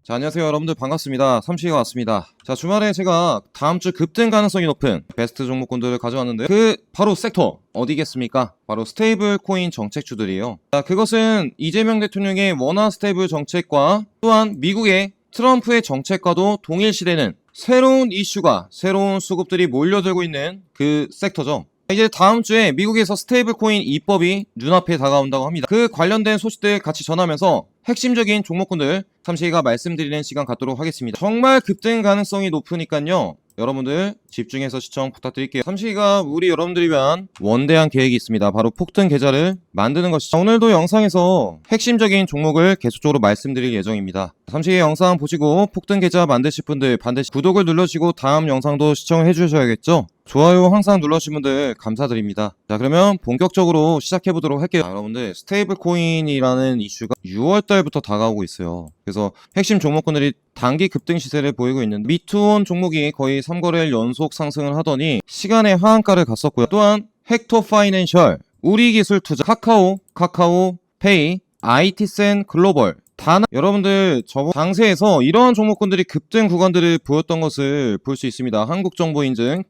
자, 안녕하세요. 여러분들 반갑습니다. 삼식이가 왔습니다. 자, 주말에 제가 다음주 급등 가능성이 높은 베스트 종목군들을 가져왔는데 바로 섹터 어디겠습니까? 바로 스테이블 코인 정책주들이에요. 자, 그것은 이재명 대통령의 원화 스테이블 정책과 또한 미국의 트럼프의 정책과도 동일시되는 새로운 이슈가, 새로운 수급들이 몰려들고 있는 그 섹터죠. 이제 다음 주에 미국에서 스테이블 코인 입법이 눈앞에 다가온다고 합니다. 그 관련된 소식들 같이 전하면서 핵심적인 종목군들 삼식이가 말씀드리는 시간 갖도록 하겠습니다. 정말 급등 가능성이 높으니까요. 여러분들 집중해서 시청 부탁드릴게요. 삼식이가 우리 여러분들이 위한 원대한 계획이 있습니다. 바로 폭등 계좌를 만드는 것이죠. 오늘도 영상에서 핵심적인 종목을 계속적으로 말씀드릴 예정입니다. 삼식이 영상 보시고 폭등 계좌 만드실 분들 반드시 구독을 눌러주시고 다음 영상도 시청해 주셔야겠죠. 좋아요 항상 눌러주신 분들 감사드립니다. 자, 그러면 본격적으로 시작해 보도록 할게요. 자, 여러분들 스테이블 코인이라는 이슈가 6월달부터 다가오고 있어요. 그래서 핵심 종목군들이 단기 급등 시세를 보이고 있는데 미투온 종목이 거의 3거래일 연속 상승을 하더니 시간의 하한가를 갔었고요. 또한 헥토 파이낸셜, 우리기술투자, 카카오페이, IT센 글로벌 여러분들 저번 장세에서 이러한 종목군들이 급등 구간들을 보였던 것을 볼 수 있습니다. 한국정보인증,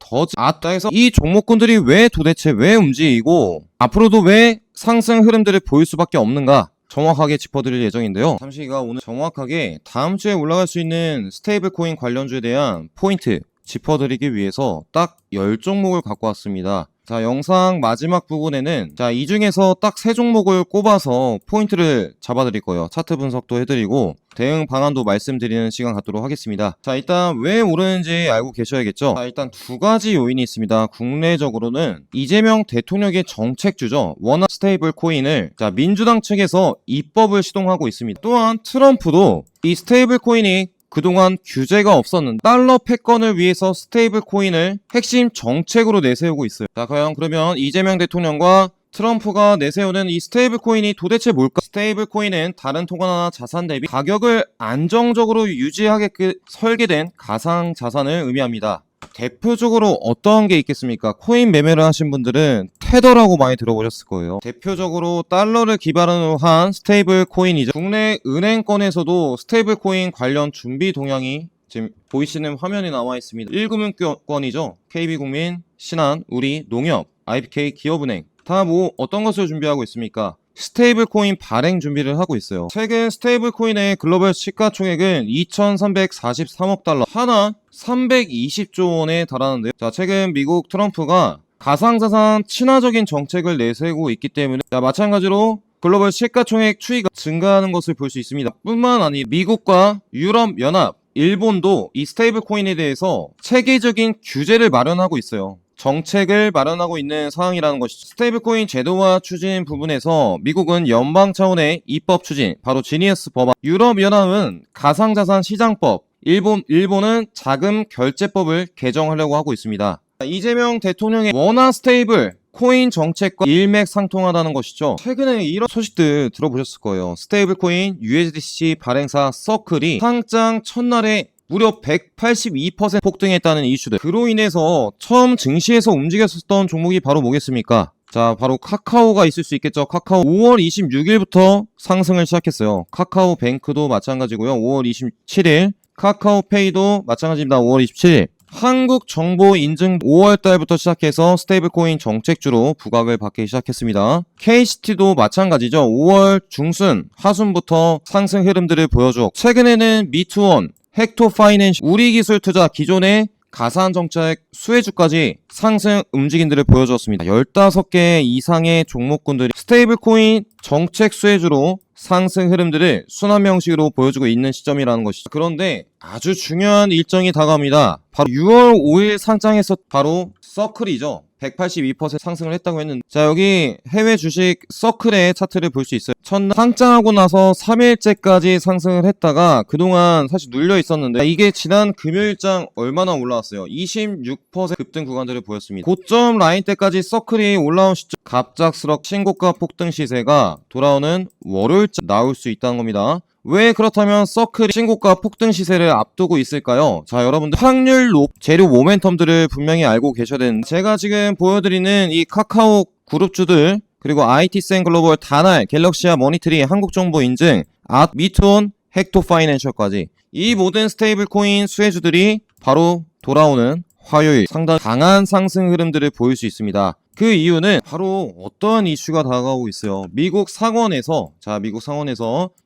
해서 이 종목군들이 도대체 왜 움직이고 앞으로도 왜 상승 흐름들을 보일 수밖에 없는가 정확하게 짚어드릴 예정인데요. 삼식이가 오늘 정확하게 다음 주에 올라갈 수 있는 스테이블 코인 관련주에 대한 포인트 짚어드리기 위해서 딱 10종목을 갖고 왔습니다. 자, 영상 마지막 부분에는 이 중에서 딱 3종목을 꼽아서 포인트를 잡아드릴 거예요. 차트 분석도 해드리고 대응 방안도 말씀드리는 시간 갖도록 하겠습니다. 자, 일단 왜 오르는지 알고 계셔야겠죠. 자, 일단 두 가지 요인이 있습니다. 국내적으로는 이재명 대통령의 정책주죠. 원화 스테이블 코인을 민주당 측에서 입법을 시동하고 있습니다. 또한 트럼프도 이 스테이블 코인이 그동안 규제가 없었는데 달러 패권을 위해서 스테이블 코인을 핵심 정책으로 내세우고 있어요. 자, 과연 그러면 이재명 대통령과 트럼프가 내세우는 이 스테이블 코인이 도대체 뭘까? 스테이블 코인은 다른 통화나 자산 대비 가격을 안정적으로 유지하게 설계된 가상 자산을 의미합니다. 대표적으로 어떠한 게 있겠습니까? 코인 매매를 하신 분들은 테더라고 많이 들어보셨을 거예요. 대표적으로 달러를 기반으로 한 스테이블 코인이죠. 국내 은행권에서도 스테이블 코인 관련 준비 동향이 지금 보이시는 화면에 나와 있습니다. 1금융권이죠. KB국민, 신한, 우리, 농협, IBK, 기업은행 다 어떤 것을 준비하고 있습니까? 스테이블 코인 발행 준비를 하고 있어요. 최근 스테이블 코인의 글로벌 시가총액은 2,343억 달러, 하나 320조 원에 달하는데요. 자, 최근 미국 트럼프가 가상자산 친화적인 정책을 내세우고 있기 때문에 마찬가지로 글로벌 시가총액 추이가 증가하는 것을 볼 수 있습니다. 뿐만 아니라 미국과 유럽연합, 일본도 이 스테이블 코인에 대해서 체계적인 규제를 마련하고 있어요. 정책을 마련하고 있는 상황이라는 것이죠. 스테이블 코인 제도화 추진 부분에서 미국은 연방 차원의 입법 추진, 바로 지니어스 법안, 유럽연합은 가상자산 시장법, 일본은 자금 결제법을 개정하려고 하고 있습니다. 이재명 대통령의 원화 스테이블 코인 정책과 일맥상통하다는 것이죠. 최근에 이런 소식들 들어보셨을 거예요. 스테이블 코인 USDC 발행사 서클이 상장 첫날에 무려 182% 폭등했다는 이슈들. 그로 인해서 처음 증시에서 움직였었던 종목이 바로 뭐겠습니까? 자, 바로 카카오가 있을 수 있겠죠. 카카오 5월 26일부터 상승을 시작했어요. 카카오뱅크도 마찬가지고요. 5월 27일 카카오페이도 마찬가지입니다. 5월 27일 한국정보인증 5월달부터 시작해서 스테이블코인 정책주로 부각을 받기 시작했습니다. KCT도 마찬가지죠. 5월 중순 하순부터 상승 흐름들을 보여줘. 최근에는 미투원, 헥토 파이낸셜, 우리기술투자 기존의 가상정책 수혜주까지 상승 움직임들을 보여주었습니다. 15개 이상의 종목군들이 스테이블코인 정책 수혜주로 상승 흐름들을 순환 형식으로 보여주고 있는 시점이라는 것이죠. 그런데 아주 중요한 일정이 다가옵니다. 바로 6월 5일 상장에서 바로 서클이죠. 182% 상승을 했다고 했는데, 자, 여기 해외 주식 서클의 차트를 볼 수 있어요. 첫날 상장하고 나서 3일째까지 상승을 했다가 그동안 사실 눌려 있었는데, 이게 지난 금요일장 얼마나 올라왔어요? 26% 급등 구간들을 보였습니다. 고점 라인 때까지 서클이 올라온 시점, 갑작스럽 신고가 폭등 시세가 돌아오는 월요일장 나올 수 있다는 겁니다. 왜 그렇다면 서클이 신고가 폭등 시세를 앞두고 있을까요? 자, 여러분들 확률 재료 모멘텀들을 분명히 알고 계셔야 되는데, 제가 지금 보여드리는 이 카카오 그룹주들, 그리고 IT센 글로벌, 다날, 갤럭시아, 머니트리, 한국정보인증, 미투온, 헥토 파이낸셜까지 이 모든 스테이블 코인 수혜주들이 바로 돌아오는 화요일 상당히 강한 상승 흐름들을 보일 수 있습니다. 그 이유는 바로 어떠한 이슈가 다가오고 있어요. 미국 상원에서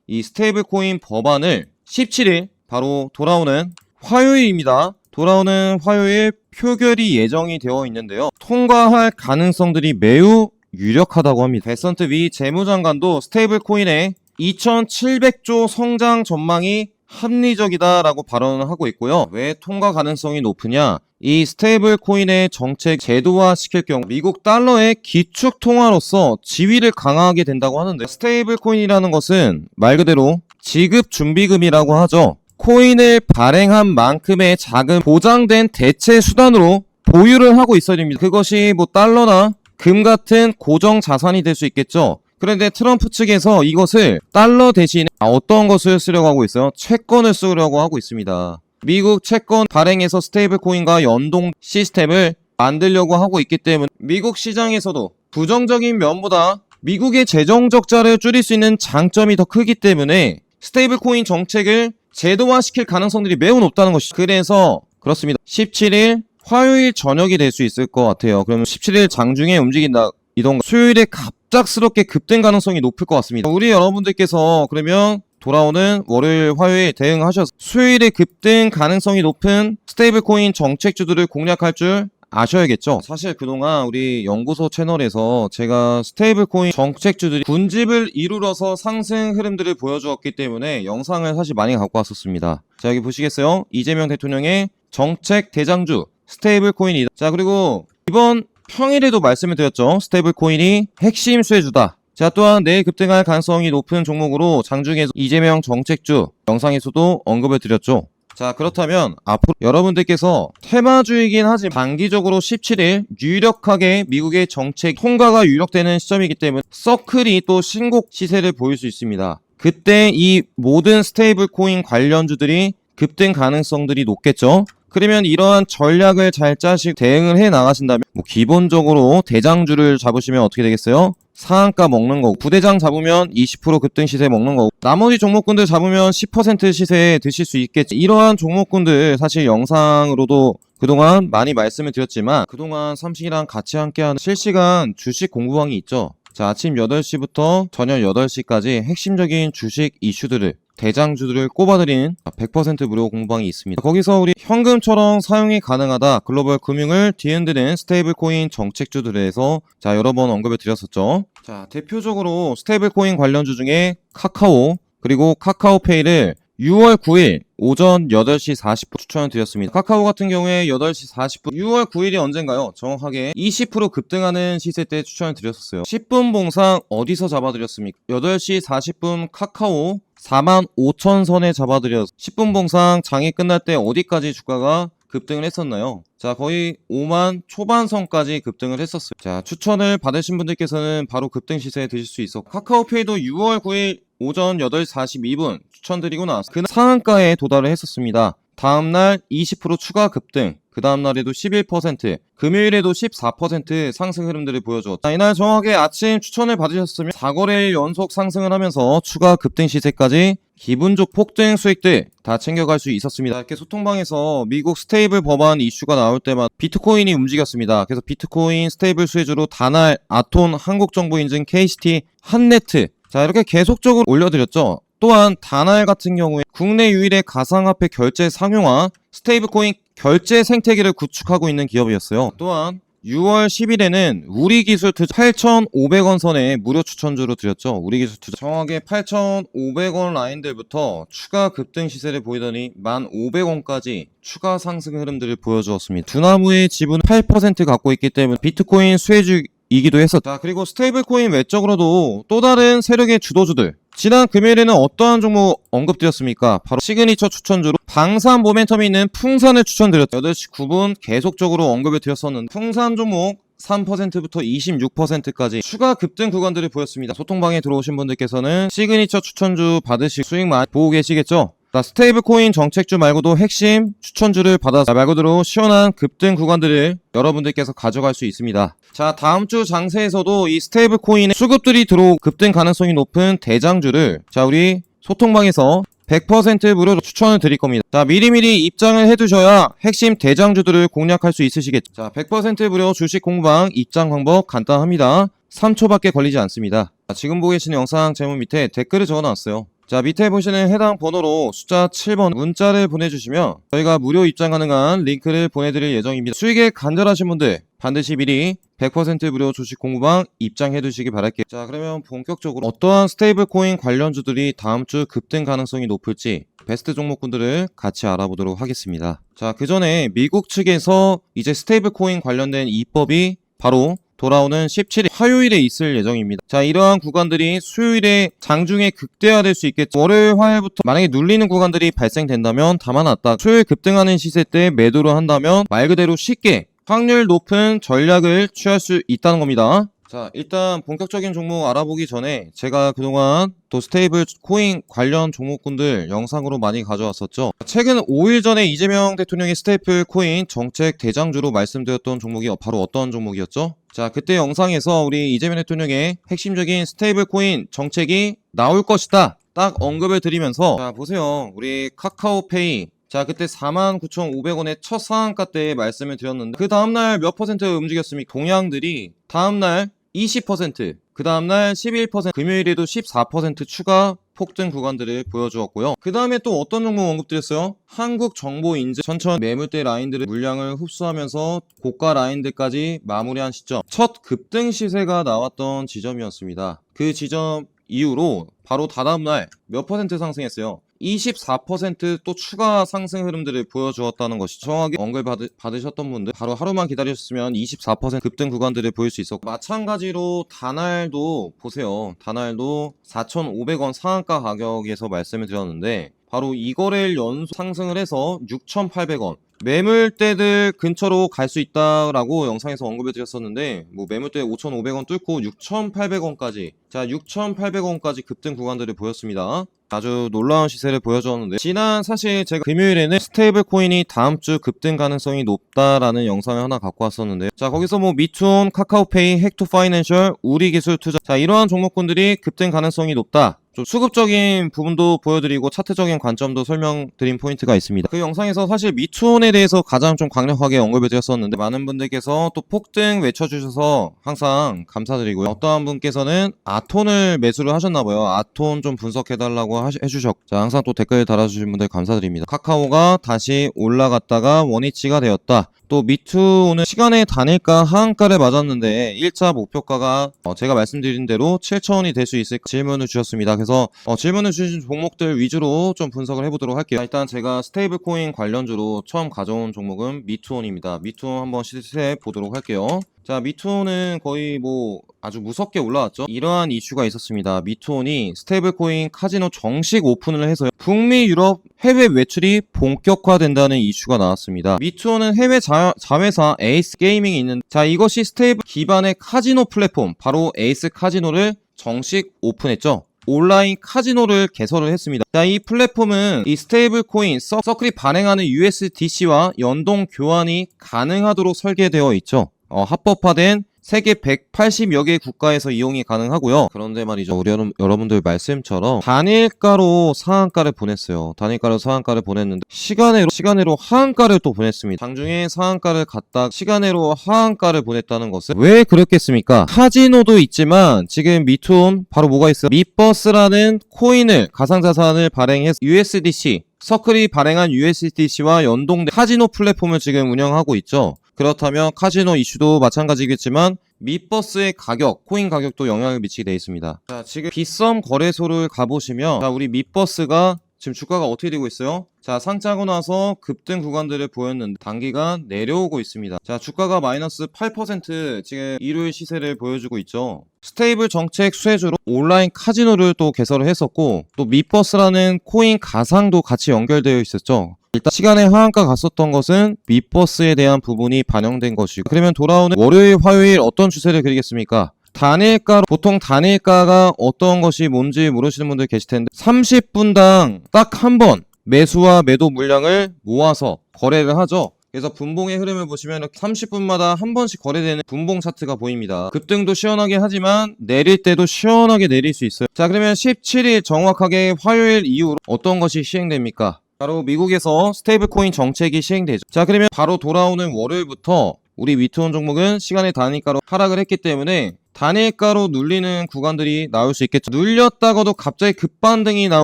이 스테이블 코인 법안을 17일 바로 돌아오는 화요일입니다. 돌아오는 화요일 표결이 예정이 되어 있는데요. 통과할 가능성들이 매우 유력하다고 합니다. 베선트 미 재무장관도 스테이블 코인의 2700조 성장 전망이 합리적이다라고 발언을 하고 있고요. 왜 통과 가능성이 높으냐? 이 스테이블 코인의 정책 제도화 시킬 경우 미국 달러의 기축 통화로서 지위를 강화하게 된다고 하는데, 스테이블 코인이라는 것은 말 그대로 지급 준비금이라고 하죠. 코인을 발행한 만큼의 자금 보장된 대체 수단으로 보유를 하고 있어야 됩니다. 그것이 뭐 달러나 금 같은 고정 자산이 될 수 있겠죠. 그런데 트럼프 측에서 이것을 달러 대신에 어떤 것을 쓰려고 하고 있어요? 채권을 쓰려고 하고 있습니다. 미국 채권 발행에서 스테이블 코인과 연동 시스템을 만들려고 하고 있기 때문에 미국 시장에서도 부정적인 면보다 미국의 재정 적자를 줄일 수 있는 장점이 더 크기 때문에 스테이블 코인 정책을 제도화시킬 가능성들이 매우 높다는 것이죠. 그래서 그렇습니다. 17일 화요일 저녁이 될 수 있을 것 같아요. 그러면 17일 장중에 움직인다 이동가 수요일에 갑작스럽게 급등 가능성이 높을 것 같습니다. 우리 여러분들께서 그러면 돌아오는 월요일 화요일 대응하셔서 수요일에 급등 가능성이 높은 스테이블 코인 정책주들을 공략할 줄 아셔야겠죠. 사실 그동안 우리 연구소 채널에서 제가 스테이블 코인 정책주들이 군집을 이루어서 상승 흐름들을 보여주었기 때문에 영상을 사실 많이 갖고 왔었습니다. 자, 여기 보시겠어요? 이재명 대통령의 정책 대장주 스테이블 코인이다. 자, 그리고 이번 평일에도 말씀을 드렸죠. 스테이블 코인이 핵심 수혜주다. 자, 또한 내일 급등할 가능성이 높은 종목으로 장중에서 이재명 정책주 영상에서도 언급을 드렸죠. 자, 그렇다면 앞으로 여러분들께서 테마주이긴 하지만 단기적으로 17일 유력하게 미국의 정책 통과가 유력되는 시점이기 때문에 서클이 또 신곡 시세를 보일 수 있습니다. 그때 이 모든 스테이블 코인 관련주들이 급등 가능성들이 높겠죠. 그러면 이러한 전략을 잘 짜시고 대응을 해 나가신다면 기본적으로 대장주를 잡으시면 어떻게 되겠어요? 상한가 먹는 거고, 부대장 잡으면 20% 급등 시세 먹는 거고, 나머지 종목군들 잡으면 10% 시세에 드실 수 있겠지. 이러한 종목군들 사실 영상으로도 그동안 많이 말씀을 드렸지만 그동안 삼식이랑 같이 함께하는 실시간 주식 공부방이 있죠. 자, 아침 8시부터 저녁 8시까지 핵심적인 주식 이슈들을 대장주들을 꼽아드리는 100% 무료 공부방이 있습니다. 거기서 우리 현금처럼 사용이 가능하다 글로벌 금융을 뒤흔드는 스테이블 코인 정책주들에 대해서 자, 여러 번 언급을 드렸었죠. 자, 대표적으로 스테이블 코인 관련주 중에 카카오 그리고 카카오페이를 6월 9일 오전 8시 40분 추천을 드렸습니다. 카카오 같은 경우에 8시 40분 6월 9일이 언젠가요? 정확하게 20% 급등하는 시세 때 추천을 드렸었어요. 10분 봉상 어디서 잡아드렸습니까? 8시 40분 카카오 45,000선에 잡아드렸어요. 10분 봉상 장이 끝날 때 어디까지 주가가 급등을 했었나요? 자, 거의 5만 초반선까지 급등을 했었어요. 자, 추천을 받으신 분들께서는 바로 급등 시세에 드실 수 있었고, 카카오페이도 6월 9일 오전 8시 42분 추천드리고 나서 그날 상한가에 도달을 했었습니다. 다음날 20% 추가 급등, 그 다음날에도 11%, 금요일에도 14% 상승 흐름들을 보여줬죠. 자, 이날 정확하게 아침 추천을 받으셨으면 4거래일 연속 상승을 하면서 추가 급등 시세까지 기분 좋은 폭등 수익들 다 챙겨갈 수 있었습니다. 이렇게 소통방에서 미국 스테이블 법안 이슈가 나올 때마다 비트코인이 움직였습니다. 그래서 비트코인 스테이블 수혜주로 다날, 아톤, 한국정보인증, KCT, 한네트 자, 이렇게 계속적으로 올려드렸죠. 또한 다날 같은 경우에 국내 유일의 가상화폐 결제 상용화 스테이블코인 결제 생태계를 구축하고 있는 기업이었어요. 또한 6월 10일에는 우리기술 투자 8,500원 선에 무료 추천주로 드렸죠. 우리기술 투자 정확하게 8,500원 라인들부터 추가 급등 시세를 보이더니 1,500원까지 추가 상승 흐름들을 보여주었습니다. 두나무의 지분 8% 갖고 있기 때문에 비트코인 수혜주이기도 했었죠. 자, 그리고 스테이블 코인 외적으로도 또 다른 세력의 주도주들 지난 금요일에는 어떠한 종목 언급드렸습니까? 바로 시그니처 추천주로 방산 모멘텀이 있는 풍산을 추천드렸죠. 8시 9분 계속적으로 언급을 드렸었는데 풍산 종목 3%부터 26%까지 추가 급등 구간들을 보였습니다. 소통방에 들어오신 분들께서는 시그니처 추천주 받으실 수익 많이 보고 계시겠죠? 자, 스테이블 코인 정책주 말고도 핵심 추천주를 받아서 말 그대로 시원한 급등 구간들을 여러분들께서 가져갈 수 있습니다. 자, 다음 주 장세에서도 이 스테이블 코인의 수급들이 들어오고 급등 가능성이 높은 대장주를 자, 우리 소통방에서 100% 무료로 추천을 드릴 겁니다. 자, 미리미리 입장을 해두셔야 핵심 대장주들을 공략할 수 있으시겠죠. 자, 100% 무료 주식 공부방 입장 방법 간단합니다. 3초밖에 걸리지 않습니다. 자, 지금 보고 계시는 영상 제목 밑에 댓글을 적어놨어요. 자, 밑에 보시는 해당 번호로 숫자 7번 문자를 보내주시면 저희가 무료 입장 가능한 링크를 보내드릴 예정입니다. 수익에 간절하신 분들 반드시 미리 100% 무료 주식 공부방 입장해 두시기 바랄게요. 자, 그러면 본격적으로 어떠한 스테이블 코인 관련주들이 다음 주 급등 가능성이 높을지 베스트 종목군들을 같이 알아보도록 하겠습니다. 자, 그 전에 미국 측에서 이제 스테이블 코인 관련된 입법이 바로 돌아오는 17일 화요일에 있을 예정입니다. 자, 이러한 구간들이 수요일에 장중에 극대화될 수 있겠죠. 월요일, 화요일부터 만약에 눌리는 구간들이 발생된다면 담아놨다. 수요일 급등하는 시세 때 매도를 한다면 말 그대로 쉽게 확률 높은 전략을 취할 수 있다는 겁니다. 자, 일단 본격적인 종목 알아보기 전에 제가 그동안 또 스테이블 코인 관련 종목군들 영상으로 많이 가져왔었죠. 최근 5일 전에 이재명 대통령이 스테이블 코인 정책 대장주로 말씀드렸던 종목이 바로 어떤 종목이었죠? 자, 그때 영상에서 우리 이재명 대통령의 핵심적인 스테이블 코인 정책이 나올 것이다 딱 언급을 드리면서, 자, 보세요. 우리 카카오페이, 자, 그때 49,500원의 첫 상한가 때 말씀을 드렸는데 그 다음날 몇 퍼센트 움직였습니까? 동향들이 다음날 20%, 그 다음날 11%, 금요일에도 14% 추가 폭등 구간들을 보여주었고요. 그 다음에 또 어떤 종목 언급드렸어요? 한국정보인증 천천 매물대 라인들을 물량을 흡수하면서 고가 라인들까지 마무리한 시점, 첫 급등 시세가 나왔던 지점이었습니다. 그 지점 이후로 바로 다다음날 몇 퍼센트 상승했어요? 24% 또 추가 상승 흐름들을 보여주었다는 것이 정확하게 언급 받으셨던 분들 바로 하루만 기다리셨으면 24% 급등 구간들을 보일 수 있었고, 마찬가지로 다날도 보세요. 다날도 4,500원 상한가 가격에서 말씀을 드렸는데 바로 이 거래일 연속 상승을 해서 6,800원 매물대들 근처로 갈 수 있다라고 영상에서 언급을 드렸었는데, 뭐 매물대 5,500원 뚫고 6,800원까지, 자, 6,800원까지 급등 구간들을 보였습니다. 아주 놀라운 시세를 보여주었는데, 지난 사실 제가 금요일에는 스테이블 코인이 다음 주 급등 가능성이 높다라는 영상을 하나 갖고 왔었는데, 자, 거기서 뭐 미투온, 카카오페이, 헥토파이낸셜, 우리기술투자, 자, 이러한 종목군들이 급등 가능성이 높다. 좀 수급적인 부분도 보여드리고 차트적인 관점도 설명드린 포인트가 있습니다. 그 영상에서 사실 미투온에 대해서 가장 좀 강력하게 언급을 드렸었는데 많은 분들께서 또 폭등 외쳐주셔서 항상 감사드리고요. 어떠한 분께서는 아톤을 매수를 하셨나봐요. 아톤 좀 분석해달라고 해주셨고, 자, 항상 또 댓글 달아주신 분들 감사드립니다. 카카오가 다시 올라갔다가 원위치가 되었다. 또 미투는 시간의 단일가 하한가를 맞았는데 1차 목표가가 제가 말씀드린 대로 7,000원이 될 수 있을까 질문을 주셨습니다. 그래서 질문을 주신 종목들 위주로 좀 분석을 해보도록 할게요. 일단 제가 스테이블 코인 관련주로 처음 가져온 종목은 미투온입니다. 미투온 한번 시세 보도록 할게요. 자, 미투온은 거의 뭐 아주 무섭게 올라왔죠. 이러한 이슈가 있었습니다. 미투온이 스테이블 코인 카지노 정식 오픈을 해서 북미 유럽 해외 매출이 본격화된다는 이슈가 나왔습니다. 미투온은 해외 자회사 에이스 게이밍이 있는, 자, 이것이 스테이블 기반의 카지노 플랫폼 바로 에이스 카지노를 정식 오픈했죠. 온라인 카지노를 개설을 했습니다. 자, 이 플랫폼은 이 스테이블 코인 서클이 발행하는 USDC와 연동 교환이 가능하도록 설계되어 있죠. 합법화된 세계 180여 개 국가에서 이용이 가능하고요. 그런데 말이죠, 우리 여러분들 말씀처럼 단일가로 상한가를 보냈어요. 단일가로 상한가를 보냈는데 시간으로 하한가를 또 보냈습니다. 장중에 상한가를 갔다 시간으로 하한가를 보냈다는 것은 왜 그랬겠습니까? 카지노도 있지만 지금 미투온 바로 뭐가 있어요? 미버스라는 코인을, 가상자산을 발행해서 USDC, 서클이 발행한 USDC와 연동된 카지노 플랫폼을 지금 운영하고 있죠. 그렇다면 카지노 이슈도 마찬가지겠지만 미버스의 가격, 코인 가격도 영향을 미치게 되어 있습니다. 자, 지금 빗썸 거래소를 가보시면, 자, 우리 미버스가 지금 주가가 어떻게 되고 있어요? 자, 상장하고 나서 급등 구간들을 보였는데 단기간 내려오고 있습니다. 자, 주가가 마이너스 8% 지금 일요일 시세를 보여주고 있죠. 스테이블 정책 수혜주로 온라인 카지노를 또 개설을 했었고, 또 미버스라는 코인 가상도 같이 연결되어 있었죠. 일단 시간에 하한가 갔었던 것은 미버스에 대한 부분이 반영된 것이고, 그러면 돌아오는 월요일, 화요일 어떤 추세를 그리겠습니까? 단일가로, 보통 단일가가 어떤 것이 뭔지 모르시는 분들 계실 텐데 30분당 딱 한 번 매수와 매도 물량을 모아서 거래를 하죠. 그래서 분봉의 흐름을 보시면 30분마다 한 번씩 거래되는 분봉 차트가 보입니다. 급등도 시원하게 하지만 내릴 때도 시원하게 내릴 수 있어요. 자, 그러면 17일 정확하게 화요일 이후로 어떤 것이 시행됩니까? 바로 미국에서 스테이블 코인 정책이 시행되죠. 자, 그러면 바로 돌아오는 월요일부터 우리 위트온 종목은 시간의 단일가로 하락을 했기 때문에 단일가로 눌리는 구간들이 나올 수 있겠죠. 눌렸다가도 갑자기 급반등이 나온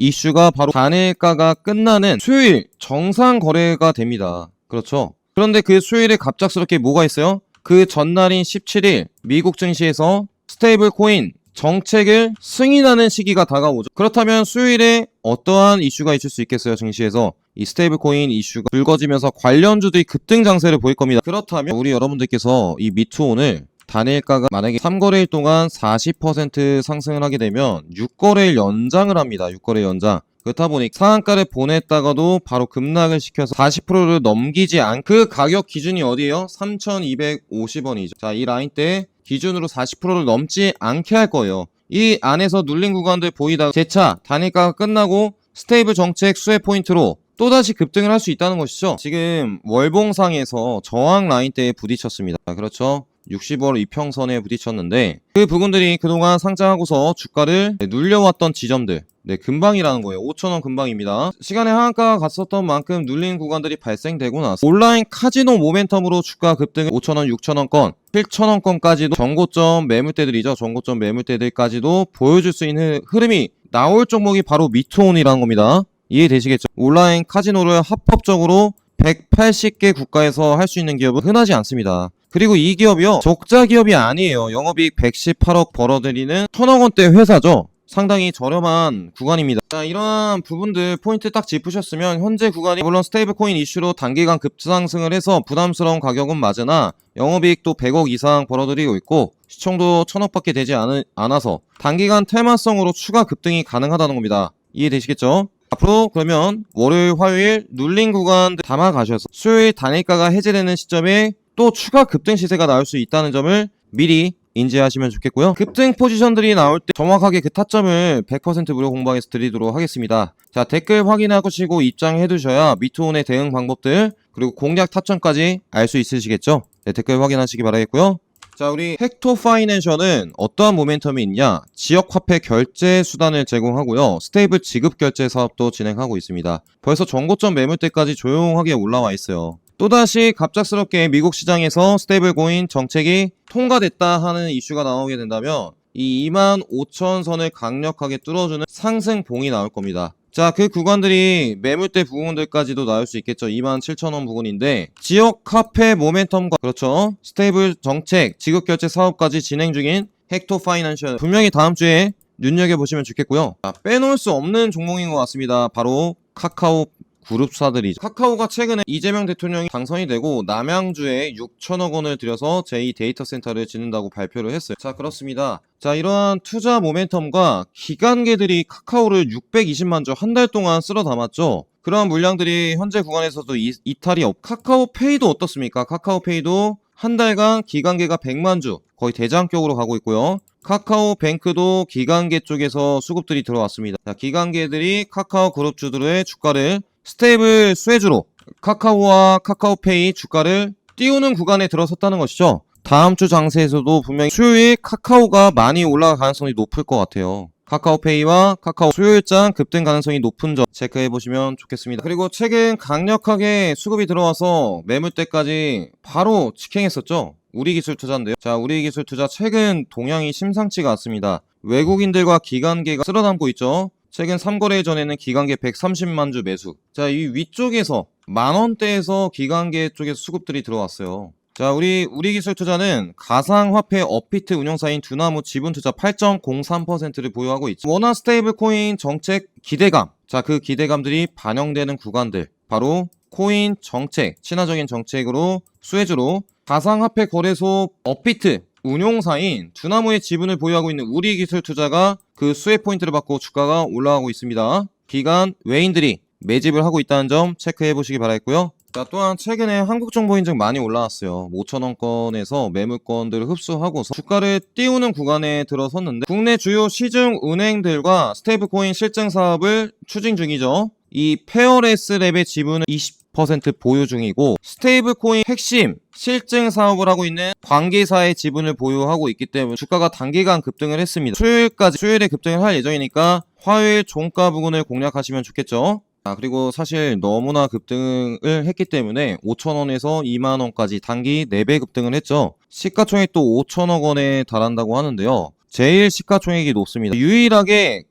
이슈가 바로 단일가가 끝나는 수요일 정상 거래가 됩니다. 그렇죠. 그런데 그 수요일에 갑작스럽게 뭐가 있어요? 그 전날인 17일 미국 증시에서 스테이블 코인 정책을 승인하는 시기가 다가오죠. 그렇다면 수요일에 어떠한 이슈가 있을 수 있겠어요? 증시에서 이 스테이블 코인 이슈가 불거지면서 관련주들이 급등 장세를 보일 겁니다. 그렇다면 우리 여러분들께서 이 미투온을 단일가가 만약에 3거래일 동안 40% 상승을 하게 되면 6거래일 연장을 합니다. 6거래일 연장. 그렇다 보니 상한가를 보냈다가도 바로 급락을 시켜서 40%를 넘기지 않은 그 가격 기준이 어디예요? 3,250원이죠. 자, 이 라인 때 기준으로 40%를 넘지 않게 할 거예요. 이 안에서 눌린 구간들 보이다가 재차 단일가가 끝나고 스테이블 정책 수혜 포인트로 또다시 급등을 할 수 있다는 것이죠. 지금 월봉상에서 저항 라인대에 부딪혔습니다. 그렇죠. 60월 이평선에 부딪혔는데 그 부분들이 그동안 상장하고서 주가를 눌려왔던 지점들, 금방이라는 거예요. 5,000원 금방입니다. 시간의 하한가가 갔었던 만큼 눌린 구간들이 발생되고 나서 온라인 카지노 모멘텀으로 주가 급등을 5,000원, 6,000원권, 7,000원권까지도 정고점 매물대들이죠. 정고점 매물대들까지도 보여줄 수 있는 흐름이 나올 종목이 바로 미투온이라는 겁니다. 이해되시겠죠? 온라인 카지노를 합법적으로 180개 국가에서 할 수 있는 기업은 흔하지 않습니다. 그리고 이 기업이요, 적자 기업이 아니에요. 영업이익 118억 벌어들이는 1,000억 원대 회사죠. 상당히 저렴한 구간입니다. 자, 이러한 부분들 포인트 딱 짚으셨으면 현재 구간이 물론 스테이블 코인 이슈로 단기간 급상승을 해서 부담스러운 가격은 맞으나 영업이익도 100억 이상 벌어들이고 있고 시총도 1,000억밖에 되지 않아서 단기간 테마성으로 추가 급등이 가능하다는 겁니다. 이해되시겠죠? 앞으로 그러면 월요일, 화요일 눌린 구간 담아 가셔서 수요일 단일가가 해제되는 시점에 또 추가 급등 시세가 나올 수 있다는 점을 미리 인지하시면 좋겠고요. 급등 포지션들이 나올 때 정확하게 그 타점을 100% 무료 공방에서 드리도록 하겠습니다. 자, 댓글 확인하시고 입장해 두셔야 미투온의 대응 방법들 그리고 공략 타점까지 알 수 있으시겠죠? 네, 댓글 확인하시기 바라겠고요. 자, 우리 헥토 파이낸셜은 어떠한 모멘텀이 있냐? 지역 화폐 결제 수단을 제공하고요. 스테이블 지급 결제 사업도 진행하고 있습니다. 벌써 정고점 매물대까지 조용하게 올라와 있어요. 또다시 갑작스럽게 미국 시장에서 스테이블 코인 정책이 통과됐다 하는 이슈가 나오게 된다면 이 25,000선을 강력하게 뚫어주는 상승봉이 나올 겁니다. 자, 그 구간들이 매물대 부분들까지도 나올 수 있겠죠. 27,000원 부분인데 지역 화폐 모멘텀과 그렇죠. 스테이블 정책, 지급결제 사업까지 진행 중인 헥토 파이낸셜 분명히 다음 주에 눈여겨보시면 좋겠고요. 자, 빼놓을 수 없는 종목인 것 같습니다. 바로 카카오 그룹사들이죠. 카카오가 최근에 이재명 대통령이 당선이 되고 남양주에 6천억 원을 들여서 제2데이터 센터를 짓는다고 발표를 했어요. 자, 그렇습니다. 자, 이러한 투자 모멘텀과 기관계들이 카카오를 620만 주 한 달 동안 쓸어 담았죠. 그러한 물량들이 현재 구간에서도 이탈이 없고 카카오페이도 어떻습니까? 카카오페이도 한 달간 기관계가 100만 주 거의 대장격으로 가고 있고요. 카카오뱅크도 기관계 쪽에서 수급들이 들어왔습니다. 자, 기관계들이 카카오 그룹주들의 주가를 스테이블 수혜주로 카카오와 카카오페이 주가를 띄우는 구간에 들어섰다는 것이죠. 다음 주 장세에서도 분명히 수요일 카카오가 많이 올라갈 가능성이 높을 것 같아요. 카카오페이와 카카오 수요일장 급등 가능성이 높은 점 체크해보시면 좋겠습니다. 그리고 최근 강력하게 수급이 들어와서 매물대까지 바로 직행했었죠. 우리기술투자인데요. 자, 우리기술투자 최근 동향이 심상치가 않습니다. 외국인들과 기관계가 쓸어담고 있죠. 최근 3거래일 전에는 기관계 130만 주 매수. 자, 이 위쪽에서 만원대에서 기관계 쪽에서 수급들이 들어왔어요. 자, 우리기술투자는 가상화폐 업비트 운영사인 두나무 지분투자 8.03%를 보유하고 있죠. 워낙 스테이블 코인 정책 기대감. 자, 그 기대감들이 반영되는 구간들. 바로 코인 정책, 친화적인 정책으로 수혜주로 가상화폐 거래소 업비트 운용사인 두나무의 지분을 보유하고 있는 우리기술투자가 그 수혜 포인트를 받고 주가가 올라가고 있습니다. 기관 외인들이 매집을 하고 있다는 점 체크해 보시기 바라겠고요. 자, 또한 최근에 한국정보인증 많이 올라왔어요. 5,000원권에서 매물권들을 흡수하고서 주가를 띄우는 구간에 들어섰는데 국내 주요 시중은행들과 스테이블코인 실증 사업을 추진 중이죠. 이 페어레스 랩의 지분을 40% 보유 중이고, 스테이블 코인 핵심 실증 사업을 하고 있는 관계사의 지분을 보유하고 있기 때문에 주가가 단기간 급등을 했습니다. 수요일에 급등을 할 예정이니까 화요일 종가 부근을 공략하시면 좋겠죠. 그리고 사실 너무나 급등을 했기 때문에 5,000원에서 2만원까지 단기 4배 급등을 했죠. 시가총액 또 5천억 원에 달한다고 하는데요. 제일 시가총액이 높습니다. 유일하게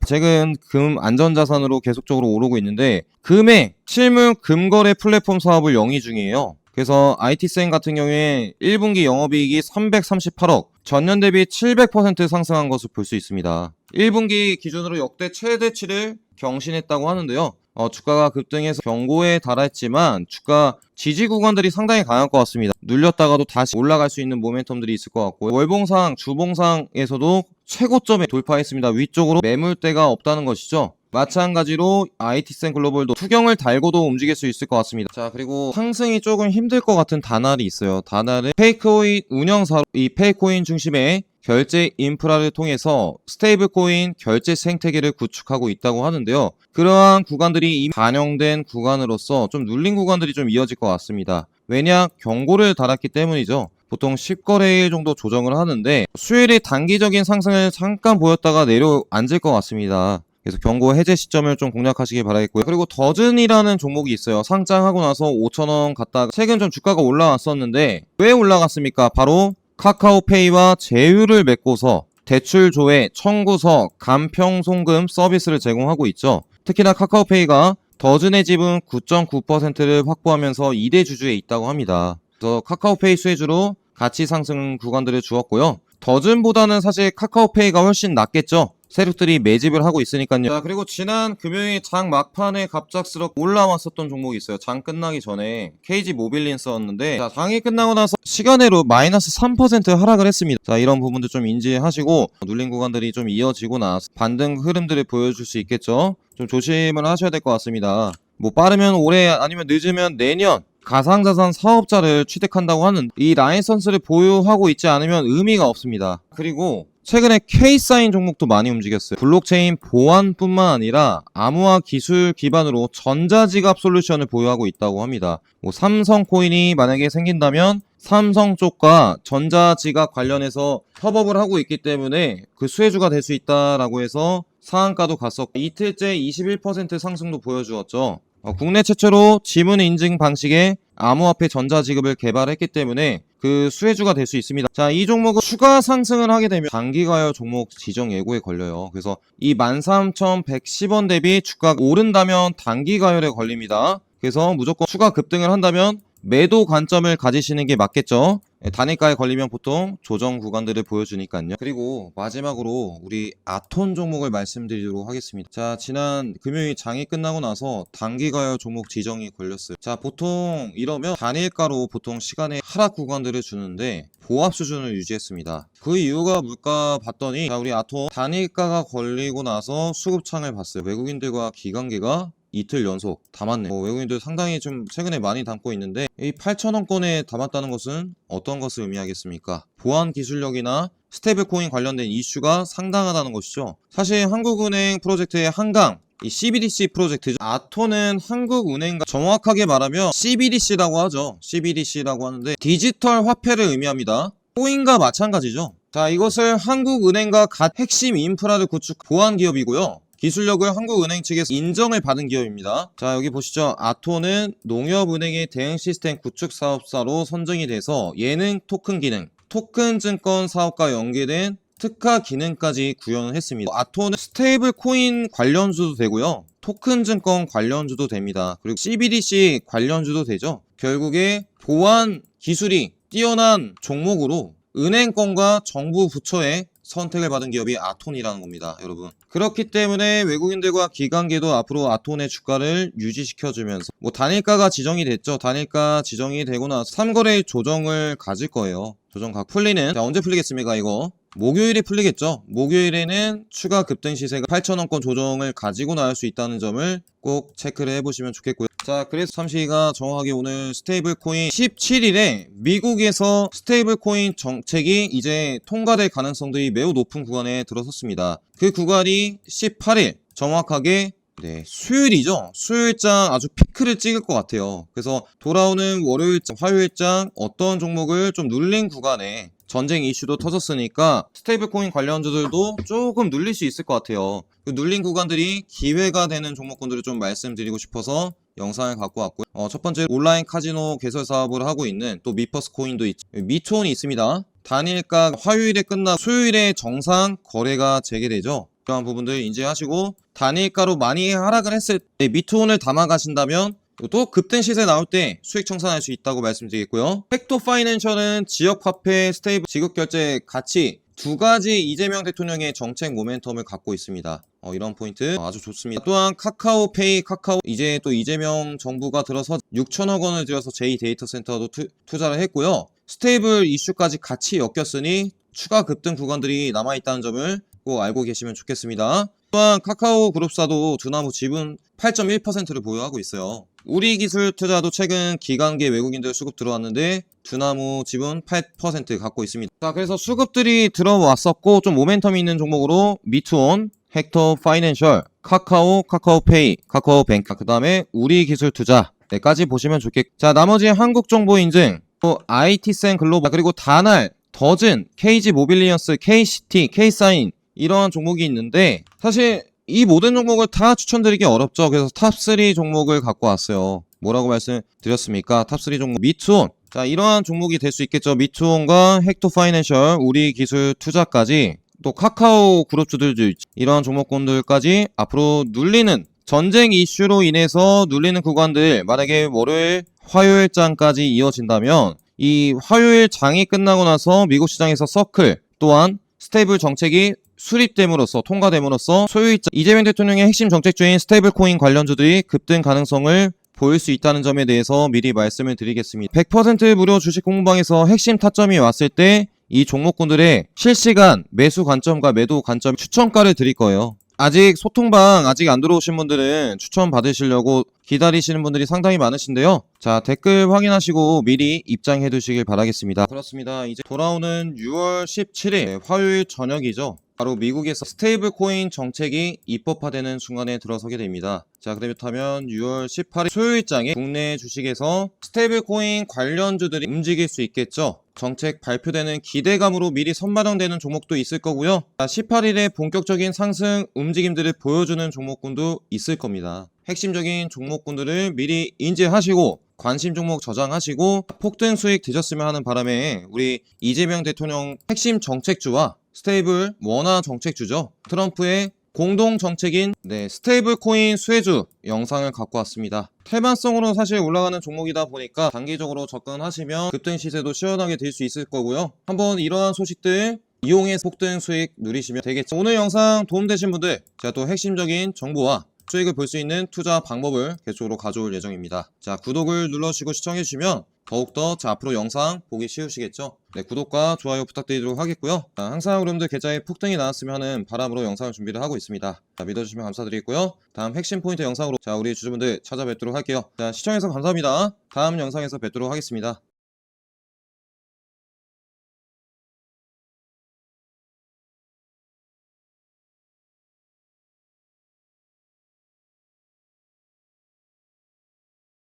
최근 금 안전자산으로 계속적으로 오르고 있는데, 금의 실물 금거래 플랫폼 사업을 영위 중이에요. 그래서 IT센 같은 경우에 1분기 영업이익이 338억, 전년 대비 700% 상승한 것을 볼 수 있습니다. 1분기 기준으로 역대 최대치를 경신했다고 하는데요. 주가가 급등해서 경고에 달했지만 주가 지지 구간들이 상당히 강할 것 같습니다. 눌렸다가도 다시 올라갈 수 있는 모멘텀들이 있을 것 같고, 월봉상, 주봉상에서도 최고점에 돌파했습니다. 위쪽으로 매물대가 없다는 것이죠. 마찬가지로 IT센 글로벌도 투경을 달고도 움직일 수 있을 것 같습니다. 자, 그리고 상승이 조금 힘들 것 같은 다날이 있어요. 다날은 페이크코인 운영사로 이 페이크코인 중심의 결제 인프라를 통해서 스테이블 코인 결제 생태계를 구축하고 있다고 하는데요. 그러한 구간들이 이미 반영된 구간으로서 좀 눌린 구간들이 좀 이어질 것 같습니다. 왜냐? 경고를 달았기 때문이죠. 보통 10거래일 정도 조정을 하는데 수요일에 단기적인 상승을 잠깐 보였다가 내려앉을 것 같습니다. 그래서 경고 해제 시점을 좀 공략하시길 바라겠고요. 그리고 더즌이라는 종목이 있어요. 상장하고 나서 5,000원 갔다가 최근 좀 주가가 올라왔었는데 왜 올라갔습니까? 바로 카카오페이와 제휴를 맺고서 대출 조회, 청구서, 간평 송금 서비스를 제공하고 있죠. 특히나 카카오페이가 더즌의 지분 9.9%를 확보하면서 2대 주주에 있다고 합니다. 그래서 카카오페이 수혜주로 가치 상승 구간들을 주었고요. 더즌보다는 사실 카카오페이가 훨씬 낫겠죠. 세력들이 매집을 하고 있으니까요. 자, 그리고 지난 금요일 장 막판에 갑작스럽게 올라왔었던 종목이 있어요. 장 끝나기 전에 KG 모빌린스였는데, 자, 장이 끝나고 나서 시간으로 마이너스 3% 하락을 했습니다. 자, 이런 부분도 좀 인지하시고 눌린 구간들이 좀 이어지고 나서 반등 흐름들을 보여줄 수 있겠죠. 좀 조심을 하셔야 될 것 같습니다. 뭐 빠르면 올해 아니면 늦으면 내년 가상자산 사업자를 취득한다고 하는 이 라이선스를 보유하고 있지 않으면 의미가 없습니다. 그리고 최근에 K사인 종목도 많이 움직였어요. 블록체인 보안뿐만 아니라 암호화 기술 기반으로 전자지갑 솔루션을 보유하고 있다고 합니다. 뭐 삼성코인이 만약에 생긴다면 삼성 쪽과 전자지갑 관련해서 협업을 하고 있기 때문에 그 수혜주가 될 수 있다라고 해서 상한가도 갔었고, 이틀째 21% 상승도 보여주었죠. 국내 최초로 지문 인증 방식의 암호화폐 전자지급을 개발했기 때문에 그 수혜주가 될 수 있습니다. 자, 이 종목은 추가 상승을 하게 되면 단기가요 종목 지정 예고에 걸려요. 그래서 이 13,110원 대비 주가가 오른다면 단기가열에 걸립니다. 그래서 무조건 추가 급등을 한다면 매도 관점을 가지시는 게 맞겠죠. 단일가에 걸리면 보통 조정 구간들을 보여주니까요. 그리고 마지막으로 우리 아톤 종목을 말씀드리도록 하겠습니다. 자, 지난 금요일 장이 끝나고 나서 단기가요 종목 지정이 걸렸어요. 자, 보통 이러면 단일가로 보통 시간에 하락 구간들을 주는데 보합 수준을 유지했습니다. 그 이유가 뭘까 봤더니, 자, 우리 아톤 단일가가 걸리고 나서 수급창을 봤어요. 외국인들과 기관계가 이틀 연속 담았네. 외국인들 상당히 좀 최근에 많이 담고 있는데, 이 8,000원권에 담았다는 것은 어떤 것을 의미하겠습니까? 보안 기술력이나 스테이블 코인 관련된 이슈가 상당하다는 것이죠. 사실 한국은행 프로젝트의 한강, 이 CBDC 프로젝트, 아톤은 한국은행과 정확하게 말하면 CBDC라고 하죠. CBDC라고 하는데 디지털 화폐를 의미합니다. 코인과 마찬가지죠. 자, 이것을 한국은행과 핵심 인프라를 구축 보안 기업이고요. 기술력을 한국은행 측에서 인정을 받은 기업입니다. 자, 여기 보시죠. 아톤은 농협은행의 대응 시스템 구축 사업사로 선정이 돼서 예능 토큰 기능, 토큰 증권 사업과 연계된 특화 기능까지 구현을 했습니다. 아톤은 스테이블 코인 관련주도 되고요. 토큰 증권 관련주도 됩니다. 그리고 CBDC 관련주도 되죠. 결국에 보안 기술이 뛰어난 종목으로 은행권과 정부 부처의 선택을 받은 기업이 아톤이라는 겁니다, 여러분. 그렇기 때문에 외국인들과 기관계도 앞으로 아톤의 주가를 유지시켜주면서 뭐 단일가가 지정이 됐죠. 단일가 지정이 되고 나서 3거래일 조정을 가질 거예요. 조정 각 풀리는, 자, 언제 풀리겠습니까? 이거 목요일에 풀리겠죠. 목요일에는 추가 급등 시세가 8,000원권 조정을 가지고 나올 수 있다는 점을 꼭 체크를 해보시면 좋겠고요. 자, 그래서 삼시가 정확하게 오늘 스테이블 코인 17일에 미국에서 스테이블 코인 정책이 이제 통과될 가능성들이 매우 높은 구간에 들어섰습니다. 그 구간이 18일 정확하게 네, 수요일이죠. 수요일장 아주 피크를 찍을 것 같아요. 그래서 돌아오는 월요일장, 화요일장 어떤 종목을 좀 눌린 구간에 전쟁 이슈도 터졌으니까 스테이블 코인 관련주들도 조금 눌릴 수 있을 것 같아요. 그 눌린 구간들이 기회가 되는 종목군들을 좀 말씀드리고 싶어서 영상을 갖고 왔고요. 첫 번째 온라인 카지노 개설 사업을 하고 있는 또 미퍼스 코인도 있죠. 미투온이 있습니다. 단일가 화요일에 끝나 수요일에 정상 거래가 재개되죠. 그런 부분들 인지하시고 단일가로 많이 하락을 했을 때 미투온을 담아 가신다면 또 급등 시세 나올 때 수익 청산할 수 있다고 말씀드리겠고요. 팩토 파이낸셜은 지역 화폐 스테이블 지급 결제 같이 두 가지 이재명 대통령의 정책 모멘텀을 갖고 있습니다. 이런 포인트 아주 좋습니다. 또한 카카오페이, 이제 또 이재명 정부가 들어서 6천억 원을 들여서 제2 데이터 센터도 투자를 했고요. 스테이블 이슈까지 같이 엮였으니 추가 급등 구간들이 남아있다는 점을 꼭 알고 계시면 좋겠습니다. 또한 카카오 그룹사도 두나무 지분 8.1%를 보유하고 있어요. 우리기술투자도 최근 기관계 외국인들 수급 들어왔는데 두나무 지분 8% 갖고 있습니다. 자, 그래서 수급들이 들어왔었고 좀 모멘텀이 있는 종목으로 미투온, 헥터 파이낸셜, 카카오페이, 카카오뱅크, 그 다음에 우리기술투자 까지 보시면 좋겠고, 자, 나머지 한국정보인증, 또 IT센 글로벌, 그리고 다날, 더즌, KG 모빌리언스, KCT, K사인 이러한 종목이 있는데 사실 이 모든 종목을 다 추천드리기 어렵죠. 그래서 탑3 종목을 갖고 왔어요. 뭐라고 말씀드렸습니까? 탑3 종목 미투온. 자, 이러한 종목이 될 수 있겠죠. 미투온과 헥토 파이낸셜, 우리기술투자까지 또 카카오 그룹주들도 있죠. 이러한 종목군들까지 앞으로 눌리는 전쟁 이슈로 인해서 눌리는 구간들, 만약에 월요일, 화요일장까지 이어진다면 이 화요일 장이 끝나고 나서 미국 시장에서 서클 또한 스테이블 정책이 수립됨으로써 통과됨으로써 소유이자 이재명 대통령의 핵심 정책주인 스테이블 코인 관련주들이 급등 가능성을 보일 수 있다는 점에 대해서 미리 말씀을 드리겠습니다. 100% 무료 주식 공부방에서 핵심 타점이 왔을 때 이 종목군들의 실시간 매수 관점과 매도 관점 추천가를 드릴 거예요. 아직 소통방 아직 안 들어오신 분들은 추천 받으시려고 기다리시는 분들이 상당히 많으신데요. 자, 댓글 확인하시고 미리 입장해 두시길 바라겠습니다. 그렇습니다. 이제 돌아오는 6월 17일 화요일 저녁이죠. 바로 미국에서 스테이블 코인 정책이 입법화되는 순간에 들어서게 됩니다. 자, 그렇다면 6월 18일 수요일장에 국내 주식에서 스테이블 코인 관련주들이 움직일 수 있겠죠. 정책 발표되는 기대감으로 미리 선반영되는 종목도 있을 거고요. 18일에 본격적인 상승 움직임들을 보여주는 종목군도 있을 겁니다. 핵심적인 종목군들을 미리 인지하시고 관심 종목 저장하시고 폭등 수익 되셨으면 하는 바람에 우리 이재명 대통령 핵심 정책주와 스테이블 원화 정책주죠. 트럼프의 공동 정책인 스테이블 코인 수혜주 영상을 갖고 왔습니다. 태반성으로 사실 올라가는 종목이다 보니까 단기적으로 접근하시면 급등 시세도 시원하게 될 수 있을 거고요. 한번 이러한 소식들 이용해서 폭등 수익 누리시면 되겠죠. 오늘 영상 도움되신 분들 제가 또 핵심적인 정보와 수익을 볼 수 있는 투자 방법을 계속으로 가져올 예정입니다. 자, 구독을 눌러주시고 시청해주시면 더욱더 앞으로 영상 보기 쉬우시겠죠. 네, 구독과 좋아요 부탁드리도록 하겠고요. 자, 항상 여러분들 계좌에 폭등이 나왔으면 하는 바람으로 영상을 준비를 하고 있습니다. 자, 믿어주시면 감사드리고요. 다음 핵심 포인트 영상으로 우리 주주분들 찾아뵙도록 할게요. 자, 시청해서 감사합니다. 다음 영상에서 뵙도록 하겠습니다.